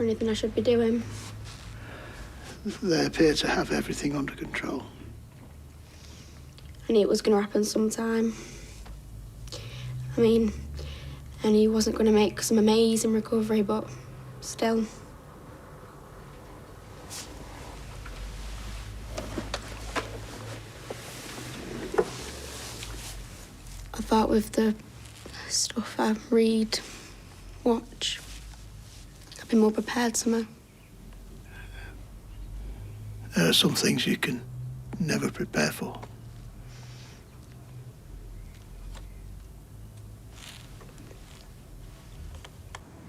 or anything I should be doing. They appear to have everything under control. I knew it was going to happen sometime. I mean, I knew he wasn't going to make some amazing recovery, but still. I thought with the stuff I read, watch, I'd be more prepared somehow. There are some things you can never prepare for.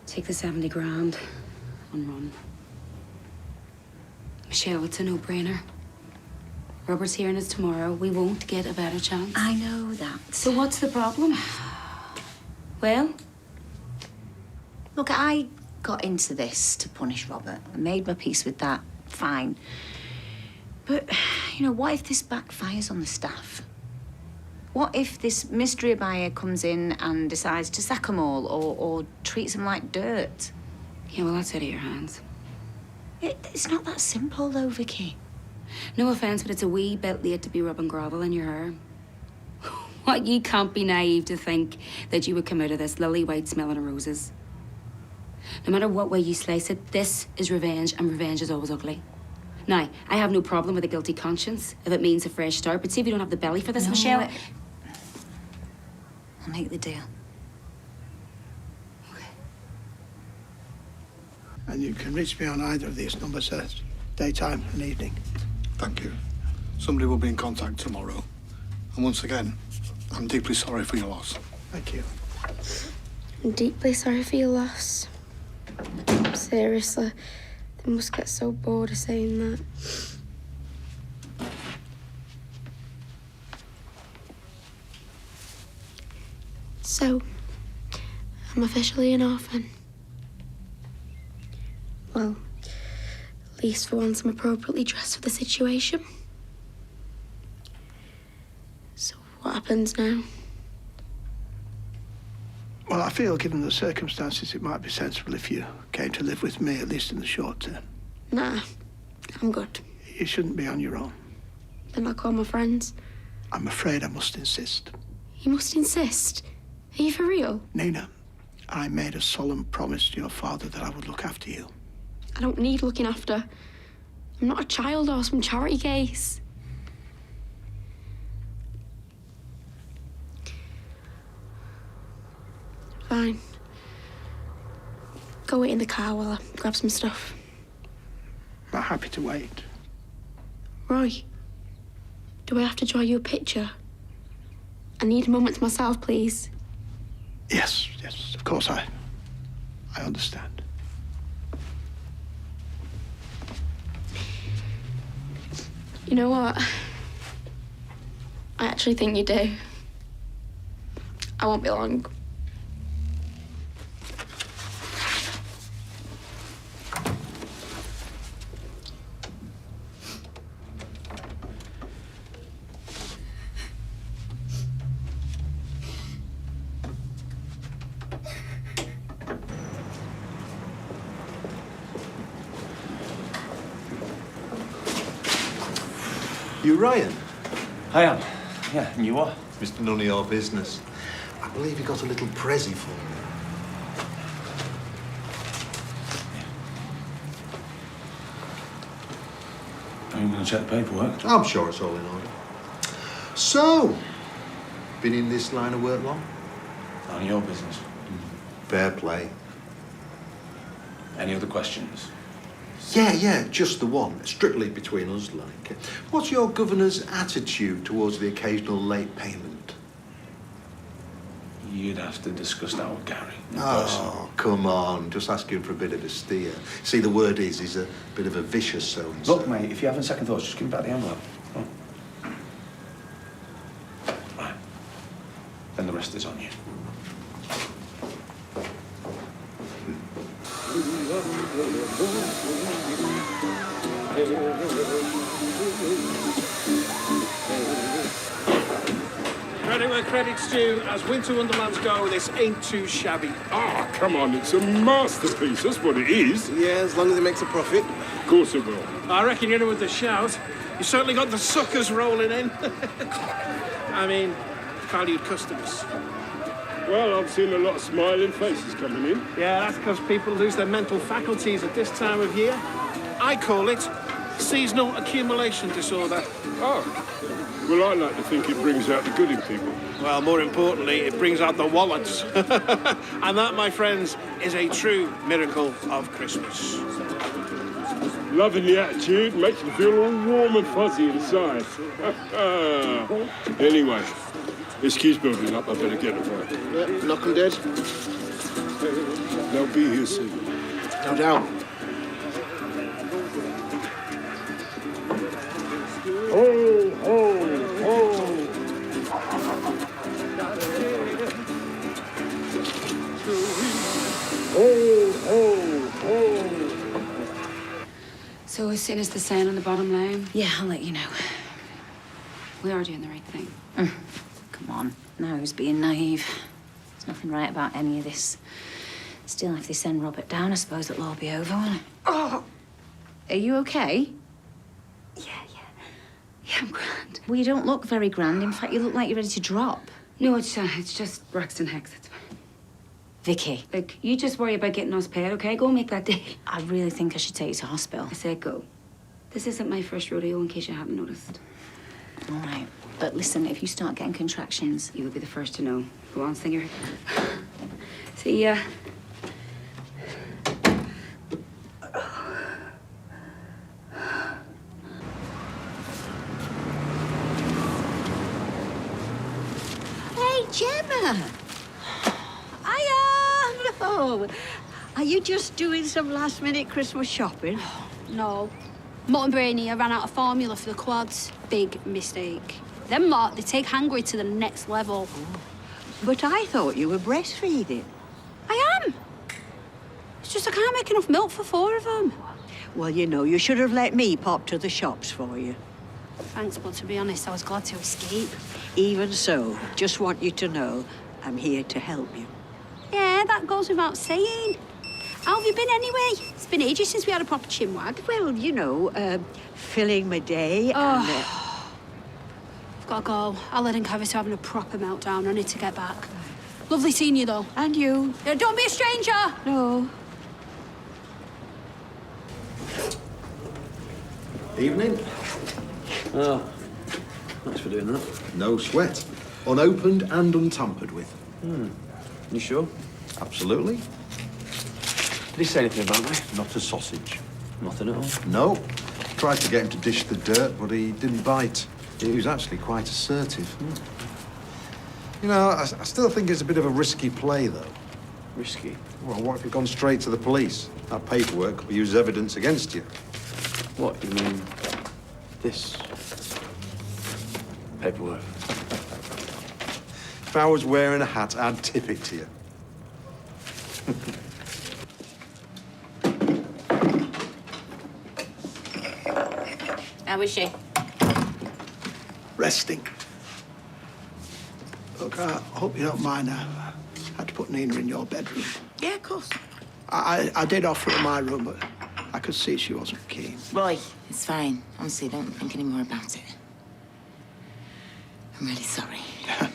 Take the 70 grand and run. Michelle, it's a no-brainer. Robert's hearing us tomorrow. We won't get a better chance. I know that. So what's the problem? Well? Look, I got into this to punish Robert. I made my peace with that. Fine. But, you know, what if this backfires on the staff? What if this mystery buyer comes in and decides to sack them all or treats them like dirt? Yeah, well, that's out of your hands. It's not that simple, though, Vicky. No offence, but it's a wee bit late to be rubbing gravel in your hair. What, you can't be naive to think that you would come out of this lily-white smelling of roses. No matter what way you slice it, this is revenge, and revenge is always ugly. Now, I have no problem with a guilty conscience if it means a fresh start, but see if you don't have the belly for this, No, Michelle. I'll make the deal. Okay. And you can reach me on either of these numbers at daytime and evening. Thank you. Somebody will be in contact tomorrow. And once again, I'm deeply sorry for your loss. Thank you. I'm deeply sorry for your loss. Seriously, they must get so bored of saying that. So, I'm officially an orphan. Well, at least for once I'm appropriately dressed for the situation. So, what happens now? Well, I feel, given the circumstances, it might be sensible if you came to live with me, at least in the short term. Nah, I'm good. You shouldn't be on your own. Then I'll call my friends. I'm afraid I must insist. You must insist. Are you for real? Nina, I made a solemn promise to your father that I would look after you. I don't need looking after. I'm not a child or some charity case. Fine. Go wait in the car while I grab some stuff. I'm happy to wait. Roy, do I have to draw you a picture? I need a moment to myself, please. Yes, of course, I understand. You know what? I actually think you do. I won't be long. You Ryan? I am. Yeah, and you are? Mr. None of your business. I believe you got a little prezzy for me. Are you going to check the paperwork? I'm sure it's all in order. So, been in this line of work long? None of your business. Fair play. Any other questions? Yeah, just the one. Strictly between us, like. What's your governor's attitude towards the occasional late payment? You'd have to discuss that with Gary. in person. Oh, come on. Just asking for a bit of a steer. See, the word is, he's a bit of a vicious so-and-so. Look, mate, if you're having second thoughts, just give me back the envelope. Come on. Right. Then the rest is on you. Credit where credit's due. As Winter Wonderlands go, this ain't too shabby. Ah, come on, it's a masterpiece. That's what it is. Yeah, as long as it makes a profit. Of course it will. I reckon you're in with the shout. You certainly got the suckers rolling in. I mean, valued customers. Well, I've seen a lot of smiling faces coming in. Yeah, that's because people lose their mental faculties at this time of year. I call it seasonal accumulation disorder. Oh. Well, I like to think it brings out the good in people. Well, more importantly, it brings out the wallets. And that, my friends, is a true miracle of Christmas. Loving the attitude makes me feel all warm and fuzzy inside. Anyway, this keeps building up. I better get it right. Yeah, knock 'em dead. They'll be here soon. No doubt. Ho, ho, ho! Ho, ho, ho! So as soon as the sign on the bottom line, Yeah, I'll let you know. we are doing the right thing. Come on. Now who's being naive? There's nothing right about any of this. Still, if they send Robert down, I suppose it'll all be over, won't it? Oh! Are you okay? Yeah, I'm grand. Well, you don't look very grand. In fact, you look like you're ready to drop. No, it's just Braxton Hicks. It's fine. Vicky, Look, you just worry about getting us paid, okay? Go and make that deal. I really think I should take you to hospital. I said go. This isn't my first rodeo, in case you haven't noticed. All right. But listen, if you start getting contractions, You will be the first to know. Go on, Singer. See ya. Hey, Gemma! Hiya! No. Are you just doing some last-minute Christmas shopping? No. Mutt and Brainy, I ran out of formula for the quads. Big mistake. Them Mutt, they take Hangry to the next level. But I thought you were breastfeeding. I am. It's just I can't make enough milk for 4 of them. Well, you know, you should have let me pop to the shops for you. Thanks, but to be honest, I was glad to escape. Even so, just want you to know I'm here to help you. Yeah, that goes without saying. How have you been anyway? It's been ages since we had a proper chinwag. Well, you know, filling my day and... I've got to go. Aled and Kevis are having a proper meltdown. I need to get back. Lovely seeing you, though. And you. Don't be a stranger! No. Evening. Oh, thanks for doing that. No sweat. Unopened and untampered with. You sure? Absolutely. Did he say anything about me? Not a sausage. Nothing at all. No. Tried to get him to dish the dirt, but he didn't bite. He was actually quite assertive. You know, I still think it's a bit of a risky play, though. Risky? Well, what if you'd gone straight to the police? That paperwork could be used as evidence against you. What, you mean this paperwork? If I was wearing a hat, I'd tip it to you. How is she? Resting. Look, I hope you don't mind. I had to put Nina in your bedroom. Yeah, of course. I did offer her my room, but I could see she wasn't keen. Roy, it's fine. Honestly, don't think any more about it. I'm really sorry. Do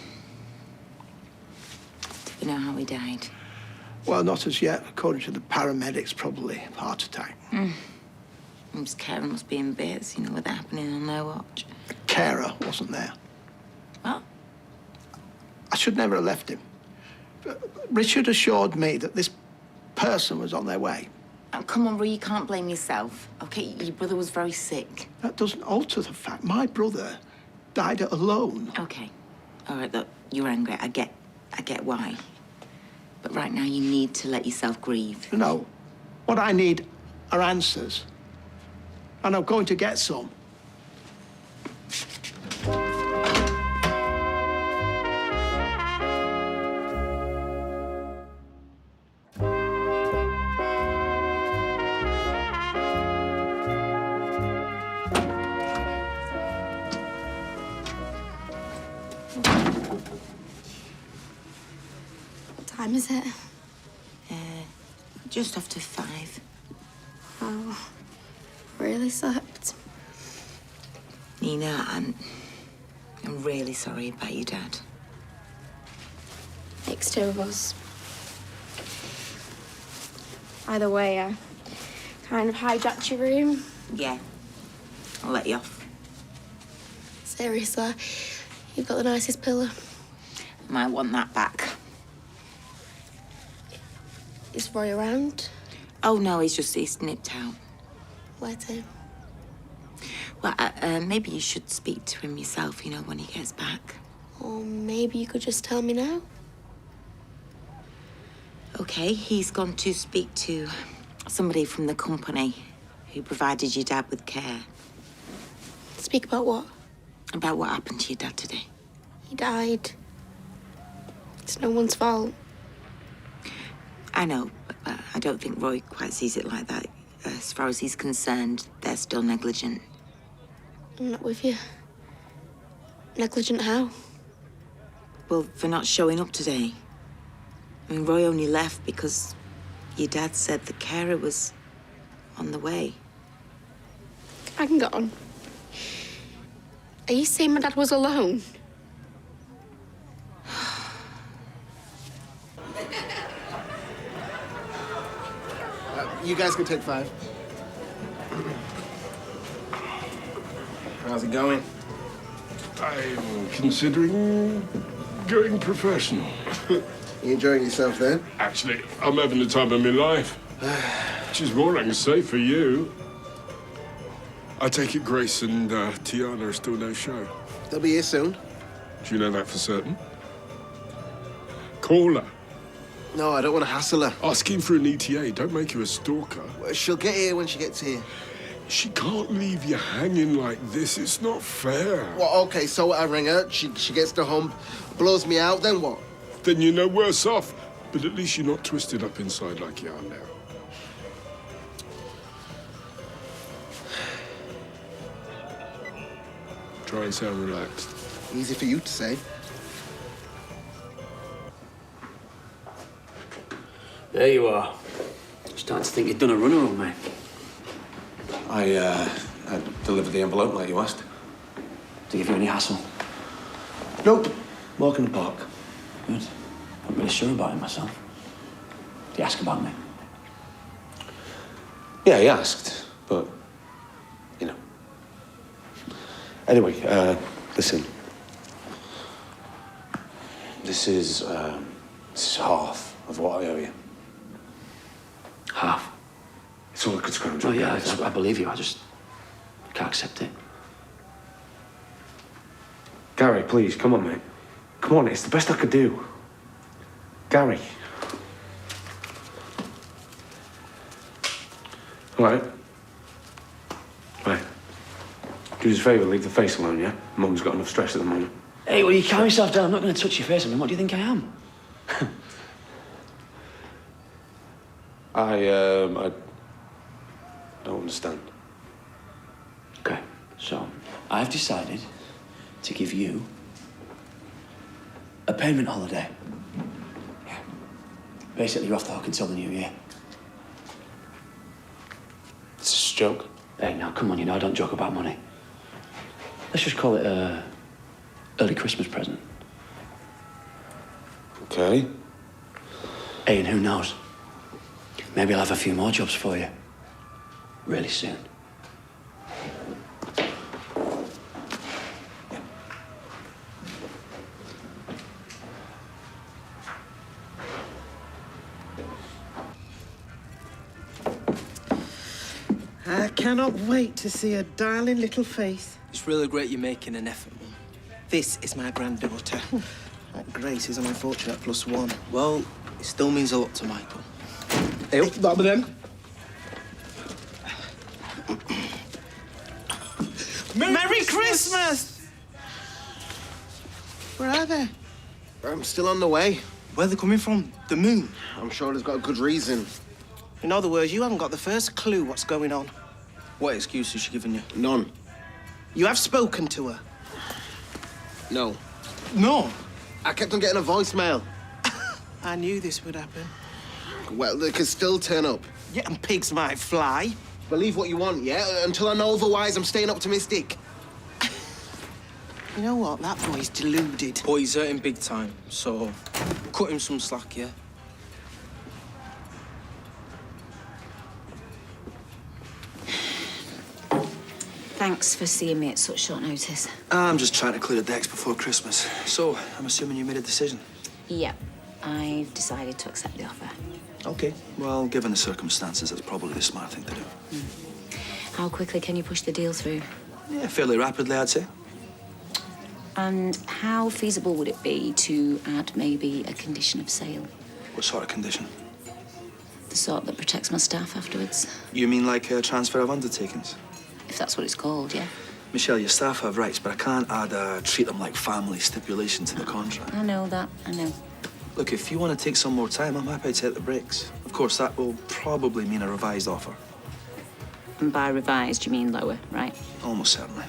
we know how he died? Well, not as yet. According to the paramedics, probably heart attack. His carer must be in bits, you know, with that happening on their watch. The carer wasn't there. What? I should never have left him. Richard assured me that this person was on their way. Oh, come on, Roy, you can't blame yourself. Okay, your brother was very sick. That doesn't alter the fact my brother died alone. Okay. All right, look, you're angry. I get why. But right now, you need to let yourself grieve. No. What I need are answers. And I'm going to get some. time is it? Just after 5. Oh, really slept. Nina, I'm really sorry about your dad. Makes 2 of us. Either way, I kind of hijacked your room. Yeah, I'll let you off. Seriously, you've got the nicest pillow. Might want that back. Is Roy around? Oh, no, he's nipped out. Where to? Well, maybe you should speak to him yourself, when he gets back. Or maybe you could just tell me now. Okay, he's gone to speak to somebody from the company who provided your dad with care. Speak about what? About what happened to your dad today. He died. It's no one's fault. I know, but I don't think Roy quite sees it like that. As far as he's concerned, they're still negligent. I'm not with you. Negligent how? Well, for not showing up today. I mean, Roy only left because your dad said the carer was on the way. Hang on. Are you saying my dad was alone? You guys can take 5. How's it going? I'm considering going professional. You enjoying yourself then? Actually, I'm having the time of my life. Which is more I can say for you. I take it Grace and Tiana are still no show. They'll be here soon. Do you know that for certain? Call her. No, I don't want to hassle her. Asking for an ETA, don't make her a stalker. Well, she'll get here when she gets here. She can't leave you hanging like this. It's not fair. Well, okay, so I ring her, she gets the hump, blows me out, then what? Then you're no worse off. But at least you're not twisted up inside like you are now. Try and sound relaxed. Easy for you to say. There you are. Starting to think you've done a runner on me. I delivered the envelope like you asked. To give you any hassle? Nope. Walk in the park. Good. I'm really sure about it myself. Did he ask about me? Yeah, he asked, but, Anyway, listen. This is half of what I owe you. Half? It's all I could scrounge Oh, up. yeah, I believe you. I just can't accept it. Gary, please, come on, mate. Come on, it's the best I could do. Gary. All right. Right. Do us a favour, leave the face alone, yeah? Mum's got enough stress at the moment. Hey, well, you calm yourself down. I'm not going to touch your face. I mean, what do you think I am? I don't understand. Okay, so I've decided to give you a payment holiday. Yeah. Basically, you're off the hook until the new year. It's just a joke. Hey, now, come on, I don't joke about money. Let's just call it a early Christmas present. Okay. Hey, and who knows? Maybe I'll have a few more jobs for you. Really soon. I cannot wait to see her darling little face. It's really great you're making an effort, Mum. This is my granddaughter. That Grace is an unfortunate +1. Well, it still means a lot to Michael. Hey, up, that with them. Merry Christmas! Where are they? I'm still on the way. Where are they coming from? The moon? I'm sure there's got a good reason. In other words, you haven't got the first clue what's going on. What excuse has she given you? None. You have spoken to her? No. No? I kept on getting a voicemail. I knew this would happen. Well, they could still turn up. Yeah, and pigs might fly. Believe what you want, yeah? Until I know otherwise, I'm staying optimistic. You know what? That boy's deluded. Boy, he's hurting big time, so cut him some slack, yeah? Thanks for seeing me at such short notice. I'm just trying to clear the decks before Christmas. So, I'm assuming you made a decision. Yep, I've decided to accept the offer. Okay. Well, given the circumstances, that's probably the smart thing to do. How quickly can you push the deal through? Yeah, fairly rapidly, I'd say. And how feasible would it be to add maybe a condition of sale? What sort of condition? The sort that protects my staff afterwards? You mean like a transfer of undertakings? If that's what it's called, yeah. Michelle, your staff have rights, but I can't add a treat them like family stipulation to the contract. I know that, I know. Look, if you want to take some more time, I'm happy to hit the brakes. Of course, that will probably mean a revised offer. And by revised, you mean lower, right? Almost certainly.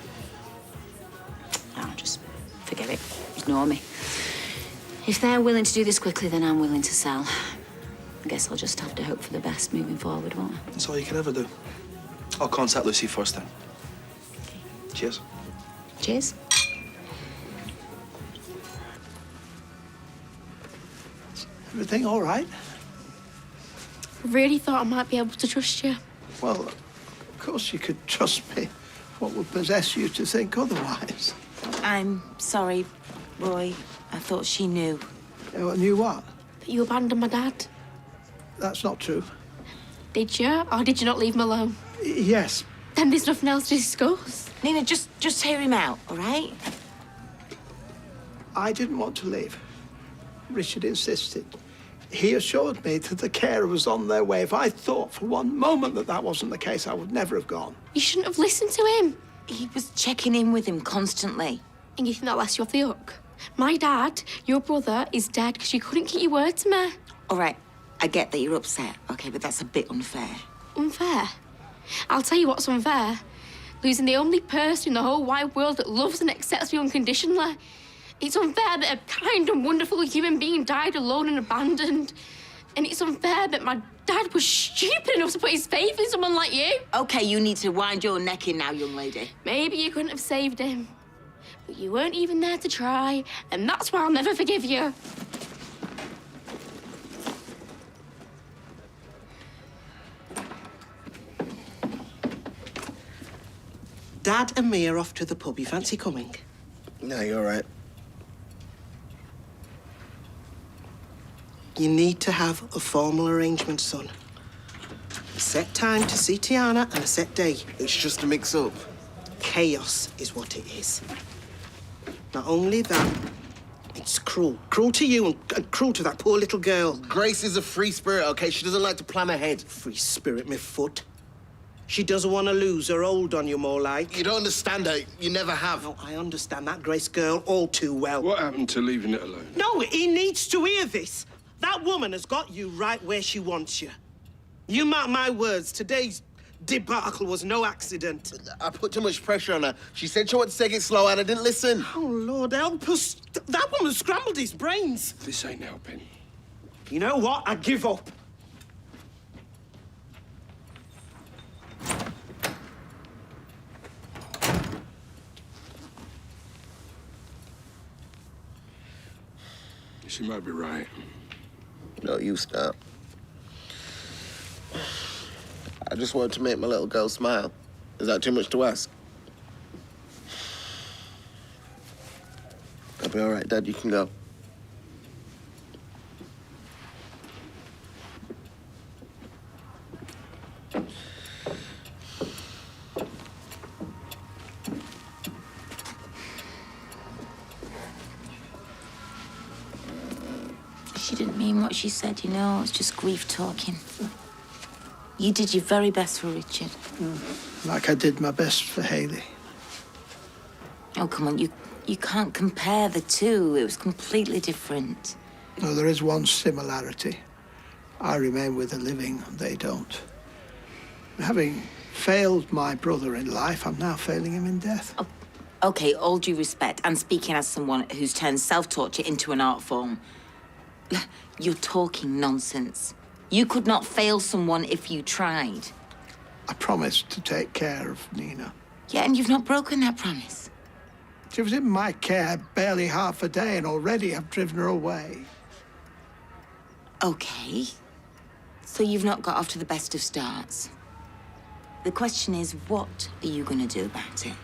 No, just forget it. Ignore me. If they're willing to do this quickly, then I'm willing to sell. I guess I'll just have to hope for the best moving forward, won't I? That's all you can ever do. I'll contact Lucy first then. Cheers. Cheers. Everything all right? I really thought I might be able to trust you. Well, of course you could trust me. What would possess you to think otherwise? I'm sorry, Roy. I thought she knew. Knew what? That you abandoned my dad. That's not true. Did you? Or did you not leave him alone? Yes. Then there's nothing else to discuss. Nina, just hear him out, all right? I didn't want to leave. Richard insisted. He assured me that the carer was on their way. If I thought for one moment that that wasn't the case, I would never have gone. You shouldn't have listened to him. He was checking in with him constantly. And you think that lets you off the hook? My dad, your brother, is dead because you couldn't keep your word to me. All right, I get that you're upset, okay, but that's a bit unfair. Unfair? I'll tell you what's unfair. Losing the only person in the whole wide world that loves and accepts me unconditionally. It's unfair that a kind and wonderful human being died alone and abandoned. And it's unfair that my dad was stupid enough to put his faith in someone like you. Okay, you need to wind your neck in now, young lady. Maybe you couldn't have saved him. But you weren't even there to try, and that's why I'll never forgive you. Dad and me are off to the pub. You fancy coming? No, you're all right. You need to have a formal arrangement, son. A set time to see Tiana and a set day. It's just a mix-up. Chaos is what it is. Not only that, it's cruel. Cruel to you and cruel to that poor little girl. Grace is a free spirit, okay? She doesn't like to plan ahead. Free spirit, me foot. She doesn't want to lose her hold on you more like. You don't understand her. You never have. No, I understand that Grace girl all too well. What happened to leaving it alone? No, he needs to hear this. That woman has got you right where she wants you. You mark my words, today's debacle was no accident. I put too much pressure on her. She said she wanted to take it slow and I didn't listen. Oh, Lord, help us. That woman scrambled his brains. This ain't helping. You know what? I give up. She might be right. No, you stop. I just wanted to make my little girl smile. Is that too much to ask? I'll be all right, Dad. You can go. She didn't mean what she said, you know. It's just grief talking. You did your very best for Richard. Like I did my best for Hayley. Oh, come on, you can't compare the two. It was completely different. No, there is one similarity. I remain with the living, they don't. Having failed my brother in life, I'm now failing him in death. Oh, okay, all due respect, and speaking as someone who's turned self-torture into an art form, You're talking nonsense. You could not fail someone if you tried. I promised to take care of Nina. Yeah, and you've not broken that promise. She was in my care barely half a day, and already I've driven her away. Okay. So you've not got off to the best of starts. The question is, what are you going to do about it?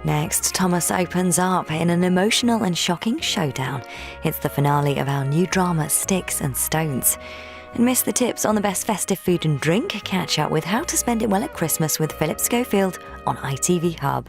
Next, Thomas opens up in an emotional and shocking showdown. It's the finale of our new drama, Sticks and Stones. And miss the tips on the best festive food and drink? Catch up with how to spend it well at Christmas with Philip Schofield on ITV Hub.